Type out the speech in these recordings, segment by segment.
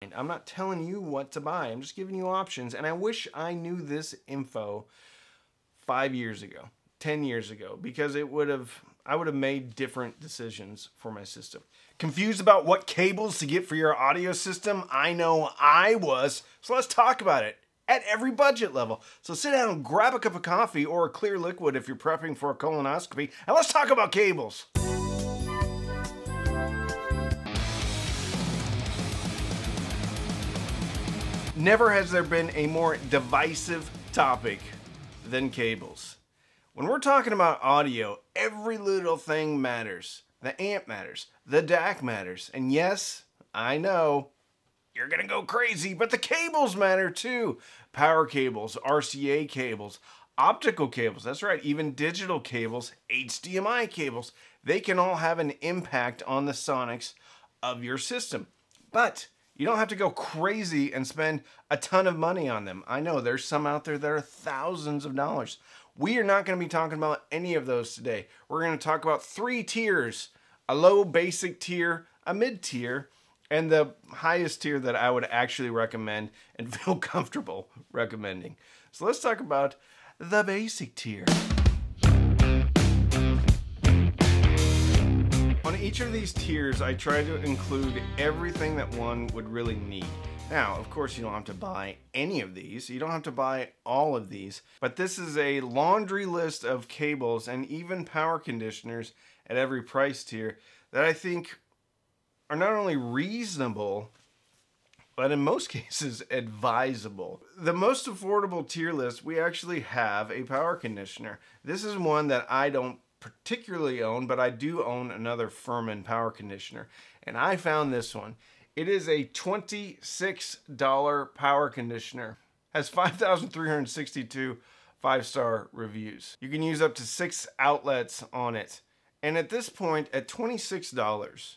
I'm not telling you what to buy. I'm just giving you options. And I wish I knew this info 5 years ago, 10 years ago, because I would have made different decisions for my system. Confused about what cables to get for your audio system? I know I was. So let's talk about it at every budget level. So sit down and grab a cup of coffee or a clear liquid if you're prepping for a colonoscopy, and let's talk about cables. Never has there been a more divisive topic than cables. When we're talking about audio, every little thing matters. The amp matters, the DAC matters, and yes, I know, you're gonna go crazy, but the cables matter too. Power cables, RCA cables, optical cables, that's right, even digital cables, HDMI cables, they can all have an impact on the sonics of your system. But you don't have to go crazy and spend a ton of money on them. I know there's some out there that are thousands of dollars. We are not going to be talking about any of those today. We're going to talk about 3 tiers: a low basic tier, a mid tier, and the highest tier that I would actually recommend and feel comfortable recommending. So let's talk about the basic tier. On each of these tiers, I try to include everything that one would really need. Now, of course, you don't have to buy any of these. You don't have to buy all of these. But this is a laundry list of cables and even power conditioners at every price tier that I think are not only reasonable, but in most cases advisable. The most affordable tier list, we actually have a power conditioner. This is one that I don't particularly own, but I do own another Furman power conditioner, and I found this one. It is a $26 power conditioner. Has 5,362 5-star reviews. You can use up to 6 outlets on it. And at this point, at $26,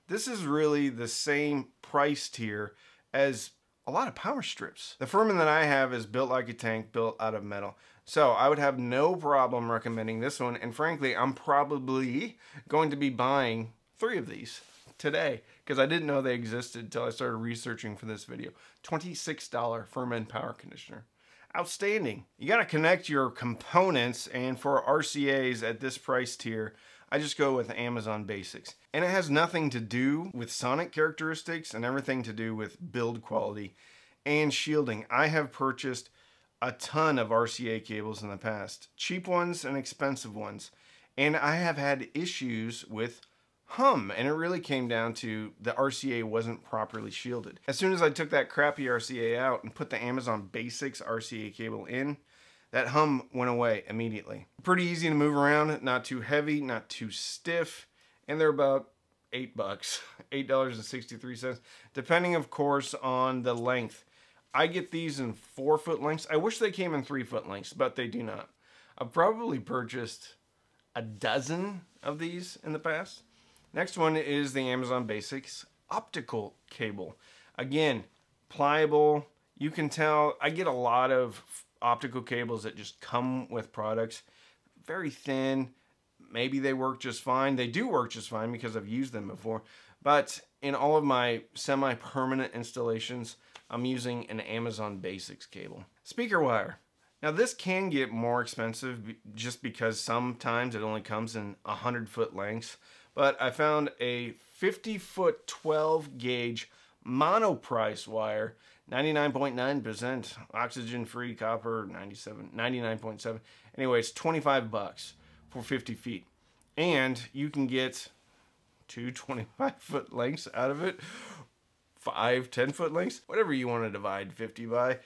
this is really the same price tier as a lot of power strips. The Furman that I have is built like a tank, built out of metal. So I would have no problem recommending this one. And frankly, I'm probably going to be buying 3 of these today because I didn't know they existed until I started researching for this video. $26 Furman power conditioner. Outstanding. You got to connect your components, and for RCAs at this price tier, I just go with Amazon Basics. And it has nothing to do with sonic characteristics and everything to do with build quality and shielding. I have purchased a ton of RCA cables in the past, cheap ones and expensive ones, and I have had issues with hum, and it really came down to the RCA wasn't properly shielded. As soon as I took that crappy RCA out and put the Amazon Basics RCA cable in, that hum went away immediately. Pretty easy to move around, not too heavy, not too stiff, and they're about $8, $8.63, depending of course on the length. I get these in 4-foot lengths. I wish they came in 3-foot lengths, but they do not. I've probably purchased a dozen of these in the past. Next one is the Amazon Basics optical cable. Again, pliable. You can tell I get a lot of optical cables that just come with products. Very thin. Maybe they work just fine. They do work just fine because I've used them before. But in all of my semi-permanent installations, I'm using an Amazon Basics cable. Speaker wire. Now this can get more expensive just because sometimes it only comes in 100-foot lengths. But I found a 50-foot 12-gauge monoprice wire, 99.9% oxygen-free copper, 99.7. Anyway, it's $25 for 50 feet. And you can get 2 25-foot lengths out of it, 5 10-foot lengths, whatever you want to divide 50 by.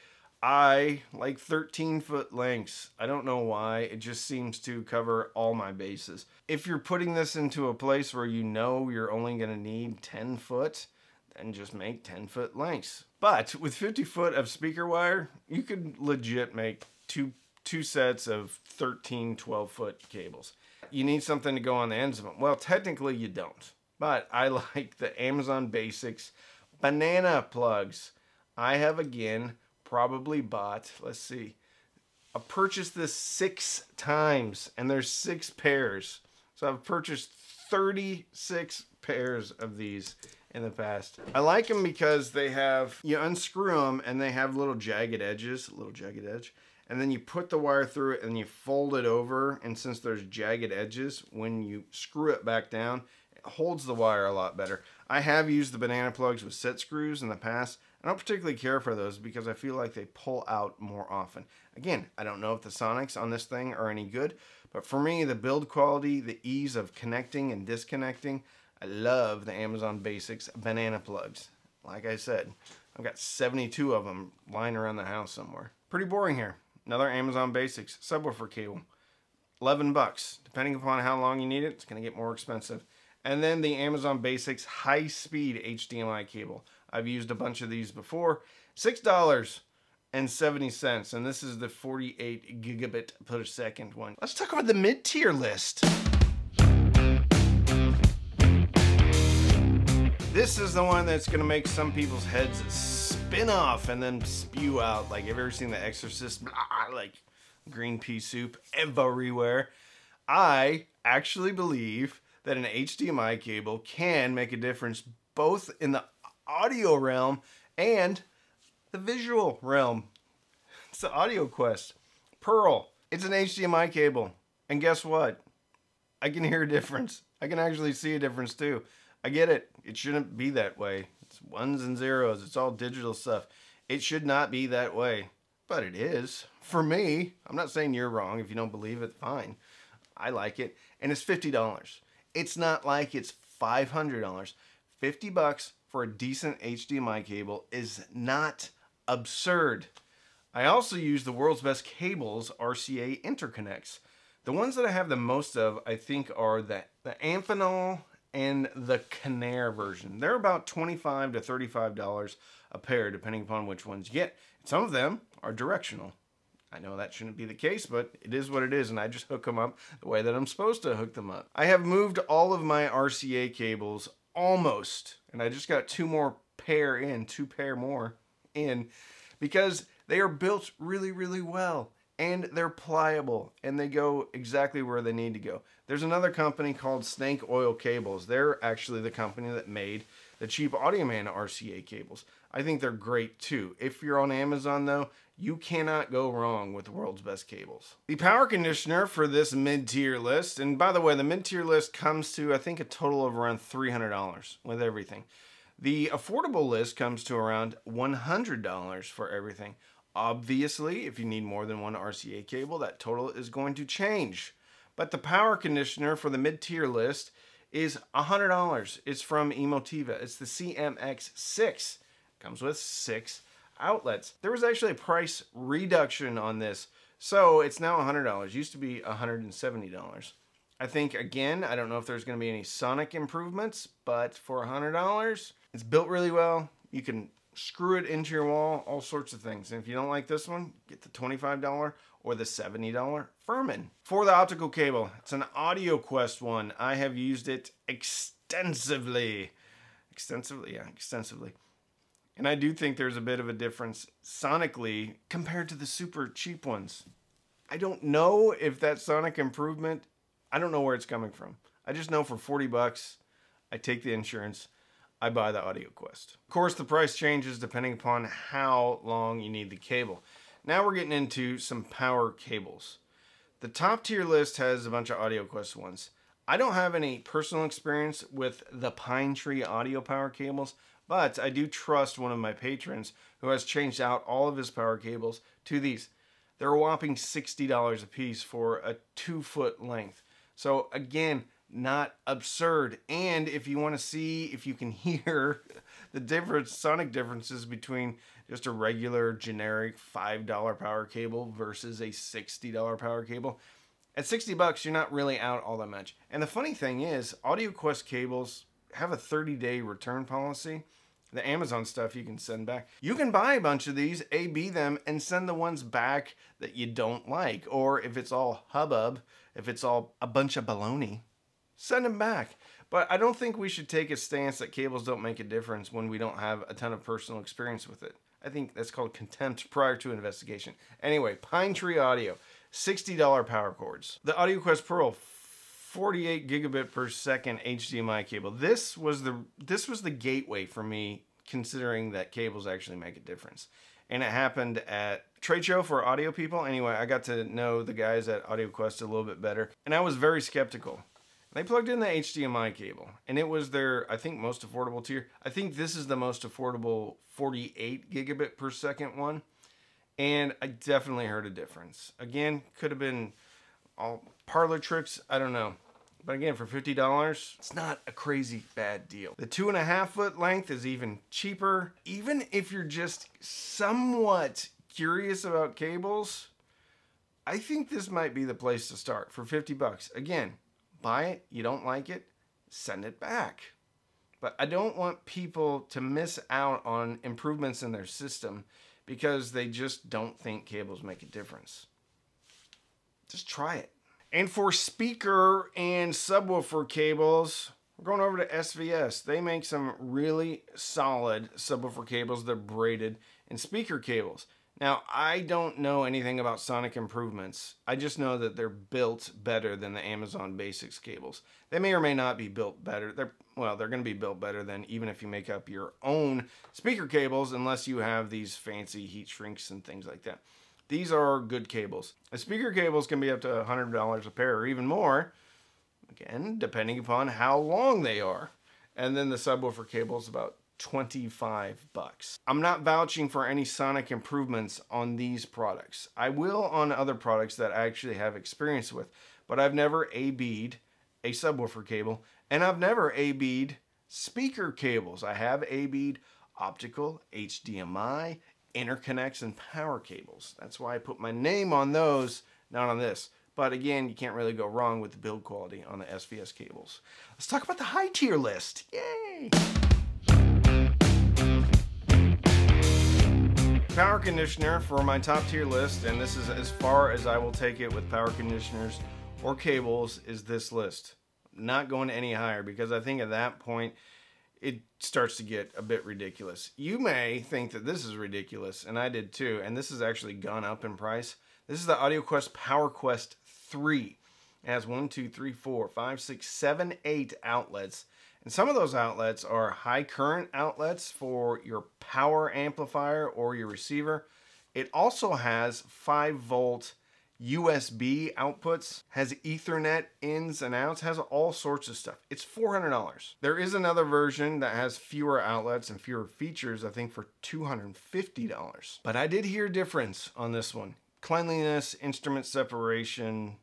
I like 13-foot lengths. I don't know why. It just seems to cover all my bases. If you're putting this into a place where you know you're only going to need 10 foot, then just make 10-foot lengths. But with 50 foot of speaker wire, you could legit make two sets of 13 12-foot cables. You need something to go on the ends of them. Well, technically you don't. But I like the Amazon Basics banana plugs. I have, again, probably bought, let's see, I've purchased this 6 times, and there's 6 pairs. So I've purchased 36 pairs of these, in the past. I like them because they have, you unscrew them and they have little jagged edges, and then you put the wire through it and you fold it over, and since there's jagged edges, when you screw it back down, it holds the wire a lot better. I have used the banana plugs with set screws in the past. I don't particularly care for those because I feel like they pull out more often. Again, I don't know if the sonics on this thing are any good, but for me, the build quality, the ease of connecting and disconnecting, I love the Amazon Basics banana plugs. Like I said, I've got 72 of them lying around the house somewhere. Pretty boring here. Another Amazon Basics subwoofer cable. $11. Depending upon how long you need it, it's going to get more expensive. And then the Amazon Basics high-speed HDMI cable. I've used a bunch of these before. $6.70, and this is the 48 gigabit per second one. Let's talk about the mid-tier list. This is the one that's gonna make some people's heads spin off and then spew out. Like, have you ever seen The Exorcist? Blah, like green pea soup everywhere. I actually believe that an HDMI cable can make a difference both in the audio realm and the visual realm. It's the AudioQuest Pearl. It's an HDMI cable, and guess what? I can hear a difference. I can actually see a difference too. I get it. It shouldn't be that way. It's ones and zeros. It's all digital stuff. It should not be that way, but it is. For me, I'm not saying you're wrong. If you don't believe it, fine. I like it, and it's $50. It's not like it's $500. $50 for a decent HDMI cable is not absurd. I also use the World's Best Cables RCA interconnects. The ones that I have the most of, I think, are the Amphenol and the Conair version. They're about $25 to $35 a pair, depending upon which ones you get. Some of them are directional. I know that shouldn't be the case, but it is what it is, and I just hook them up the way that I'm supposed to hook them up. I have moved all of my RCA cables almost, and I just got two pair more in, because they are built really, really well, and they're pliable, and they go exactly where they need to go. There's another company called Snake Oil Cables. They're actually the company that made the cheap Audioman RCA cables. I think they're great too. If you're on Amazon though, you cannot go wrong with the World's Best Cables. The power conditioner for this mid-tier list, and by the way, the mid-tier list comes to, I think, a total of around $300 with everything. The affordable list comes to around $100 for everything. Obviously, if you need more than one RCA cable, that total is going to change. But the power conditioner for the mid-tier list is $100. It's from Emotiva. It's the CMX6. Comes with 6 outlets. There was actually a price reduction on this, so it's now $100. Used to be $170. I think, again, I don't know if there's going to be any sonic improvements, but for $100, it's built really well. You can screw it into your wall, all sorts of things. And if you don't like this one, get the $25 or the $70 Furman. For the optical cable, it's an AudioQuest one. I have used it extensively. Extensively. And I do think there's a bit of a difference sonically compared to the super cheap ones. I don't know if that sonic improvement, I don't know where it's coming from. I just know for 40 bucks, I take the insurance, I buy the AudioQuest. Of course, the price changes depending upon how long you need the cable. Now we're getting into some power cables. The top tier list has a bunch of AudioQuest ones. I don't have any personal experience with the Pine Tree audio power cables, but I do trust one of my patrons who has changed out all of his power cables to these. They're a whopping $60 a piece for a 2-foot length. So again, not absurd. And if you want to see if you can hear the different sonic differences between just a regular generic $5 power cable versus a $60 power cable, at 60 bucks, you're not really out all that much. And the funny thing is, AudioQuest cables have a 30-day return policy. The Amazon stuff you can send back. You can buy a bunch of these, A/B them, and send the ones back that you don't like. Or if it's all hubbub, if it's all a bunch of baloney, send them back. But I don't think we should take a stance that cables don't make a difference when we don't have a ton of personal experience with it. I think that's called contempt prior to investigation. Anyway, Pine Tree Audio, $60 power cords. The AudioQuest Pearl, 48 gigabit per second HDMI cable. This was the gateway for me, considering that cables actually make a difference. And it happened at trade show for audio people. Anyway, I got to know the guys at AudioQuest a little bit better, and I was very skeptical. They plugged in the HDMI cable, and it was their, I think, most affordable tier. I think this is the most affordable 48 gigabit per second one, and I definitely heard a difference. Again, could have been all parlor tricks, I don't know. But again, for $50, it's not a crazy bad deal. The 2.5 foot length is even cheaper. Even if you're just somewhat curious about cables, I think this might be the place to start for 50 bucks. Again, buy it, you don't like it, send it back. But I don't want people to miss out on improvements in their system because they just don't think cables make a difference. Just try it. And for speaker and subwoofer cables, we're going over to SVS. They make some really solid subwoofer cables. They're braided, and speaker cables. Now, I don't know anything about sonic improvements. I just know that they're built better than the Amazon Basics cables. They may or may not be built better. They're going to be built better than even if you make up your own speaker cables, unless you have these fancy heat shrinks and things like that. These are good cables. The speaker cables can be up to $100 a pair or even more, again, depending upon how long they are. And then the subwoofer cable is about 25 bucks. I'm not vouching for any sonic improvements on these products. I will on other products that I actually have experience with, but I've never AB'd a subwoofer cable, and I've never AB'd speaker cables. I have AB'd optical, HDMI, interconnects, and power cables. That's why I put my name on those, not on this. But again, you can't really go wrong with the build quality on the SVS cables. Let's talk about the high tier list. Yay! Power conditioner for my top tier list, and this is as far as I will take it with power conditioners or cables, is this list. Not going any higher, because I think at that point it starts to get a bit ridiculous. You may think that this is ridiculous, and I did too, and this has actually gone up in price. This is the AudioQuest PowerQuest 3. It has 1, 2, 3, 4, 5, 6, 7, 8 outlets. And some of those outlets are high current outlets for your power amplifier or your receiver. It also has 5 volt USB outputs, has Ethernet ins and outs, has all sorts of stuff. It's $400. There is another version that has fewer outlets and fewer features, I think for $250. But I did hear a difference on this one. Cleanliness, instrument separation,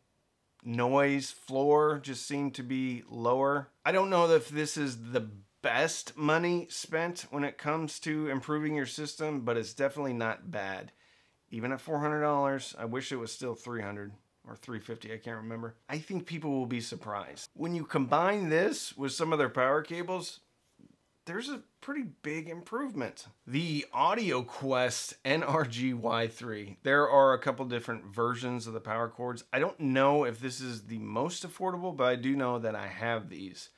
noise, floor just seem to be lower. I don't know if this is the best money spent when it comes to improving your system, but it's definitely not bad. Even at $400, I wish it was still $300 or $350, I can't remember. I think people will be surprised. When you combine this with some of their power cables, there's a pretty big improvement. The AudioQuest NRG-Y3. There are a couple different versions of the power cords. I don't know if this is the most affordable, but I do know that I have these.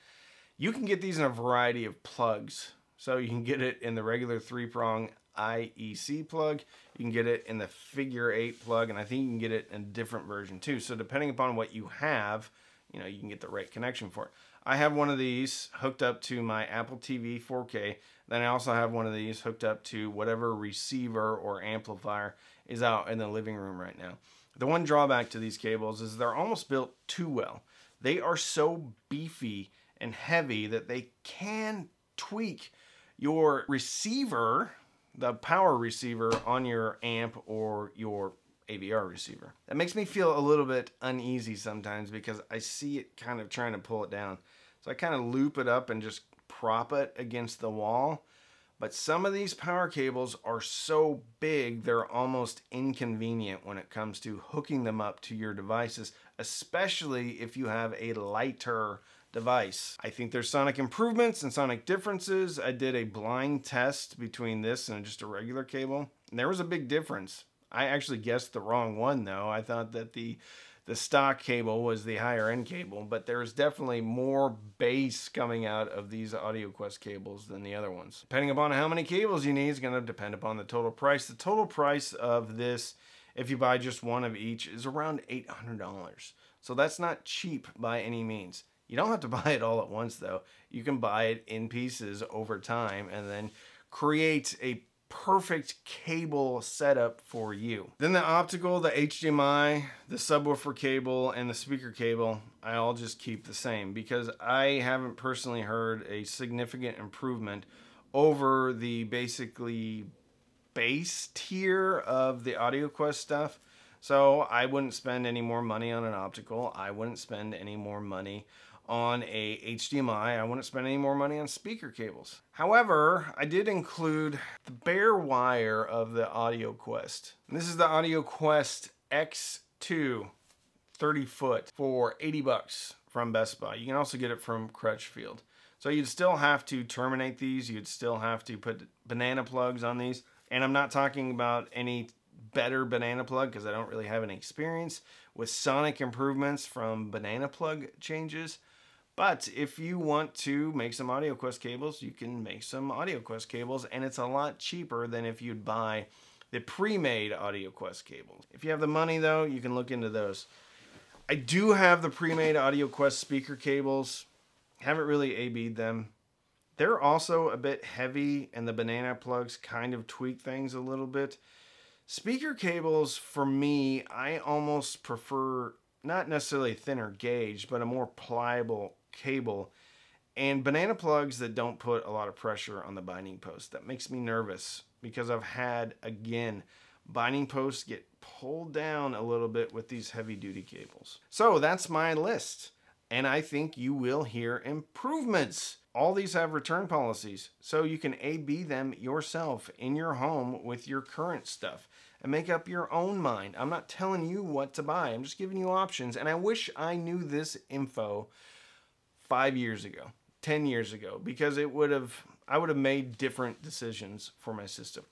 You can get these in a variety of plugs. So you can get it in the regular 3-prong IEC plug. You can get it in the figure 8 plug, and I think you can get it in a different version too. So depending upon what you have, you know, you can get the right connection for it. I have one of these hooked up to my Apple TV 4K. Then I also have one of these hooked up to whatever receiver or amplifier is out in the living room right now. The one drawback to these cables is they're almost built too well. They are so beefy and heavy that they can tweak your receiver, the power receiver on your amp or your AVR receiver. That makes me feel a little bit uneasy sometimes because I see it kind of trying to pull it down. So I kind of loop it up and just prop it against the wall. But some of these power cables are so big, they're almost inconvenient when it comes to hooking them up to your devices, especially if you have a lighter device. I think there's sonic improvements and sonic differences. I did a blind test between this and just a regular cable, and there was a big difference. I actually guessed the wrong one though. I thought that the stock cable was the higher end cable, but there's definitely more bass coming out of these AudioQuest cables than the other ones. Depending upon how many cables you need is going to depend upon the total price. The total price of this, if you buy just one of each, is around $800. So that's not cheap by any means. You don't have to buy it all at once though. You can buy it in pieces over time and then create a perfect cable setup for you. Then the optical, the HDMI, the subwoofer cable, and the speaker cable, I all just keep the same because I haven't personally heard a significant improvement over the basically base tier of the AudioQuest stuff. So I wouldn't spend any more money on an optical. I wouldn't spend any more money on a HDMI. I wouldn't spend any more money on speaker cables. However, I did include the bare wire of the AudioQuest. And this is the AudioQuest X2 30 foot for 80 bucks from Best Buy. You can also get it from Crutchfield. So you'd still have to terminate these. You'd still have to put banana plugs on these. And I'm not talking about any better banana plug because I don't really have any experience with sonic improvements from banana plug changes. But if you want to make some AudioQuest cables, you can make some AudioQuest cables, and it's a lot cheaper than if you'd buy the pre-made AudioQuest cables. If you have the money though, you can look into those. I do have the pre-made AudioQuest speaker cables. Haven't really A/B'd them. They're also a bit heavy, and the banana plugs kind of tweak things a little bit. Speaker cables, for me, I almost prefer not necessarily a thinner gauge, but a more pliable cable, and banana plugs that don't put a lot of pressure on the binding post. That makes me nervous because I've had, again, binding posts get pulled down a little bit with these heavy duty cables. So that's my list, and I think you will hear improvements. All these have return policies, so you can A/B them yourself in your home with your current stuff and make up your own mind. I'm not telling you what to buy. I'm just giving you options, and I wish I knew this info 5 years ago, 10 years ago, because I would have made different decisions for my system.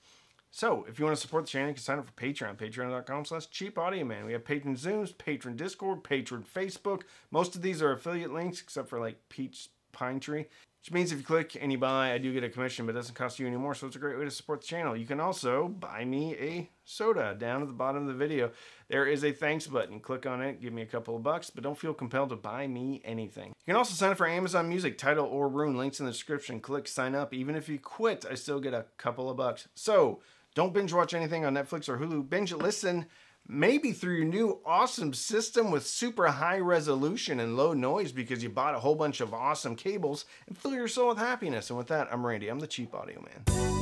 So if you want to support the channel, you can sign up for Patreon, patreon.com/cheapaudioman. We have Patron Zooms, Patron Discord, Patron Facebook. Most of these are affiliate links, except for like Peach Pine Tree, which means if you click and you buy, I do get a commission, but it doesn't cost you any more, so it's a great way to support the channel. You can also buy me a soda down at the bottom of the video. There is a thanks button. Click on it, give me a couple of bucks, but don't feel compelled to buy me anything. You can also sign up for Amazon Music, Tidal, or Roon. Links in the description. Click sign up. Even if you quit, I still get a couple of bucks. So don't binge watch anything on Netflix or Hulu. Binge listen, maybe through your new awesome system with super high resolution and low noise because you bought a whole bunch of awesome cables, and fill your soul with happiness. And with that, I'm Randy. I'm the Cheap Audio Man.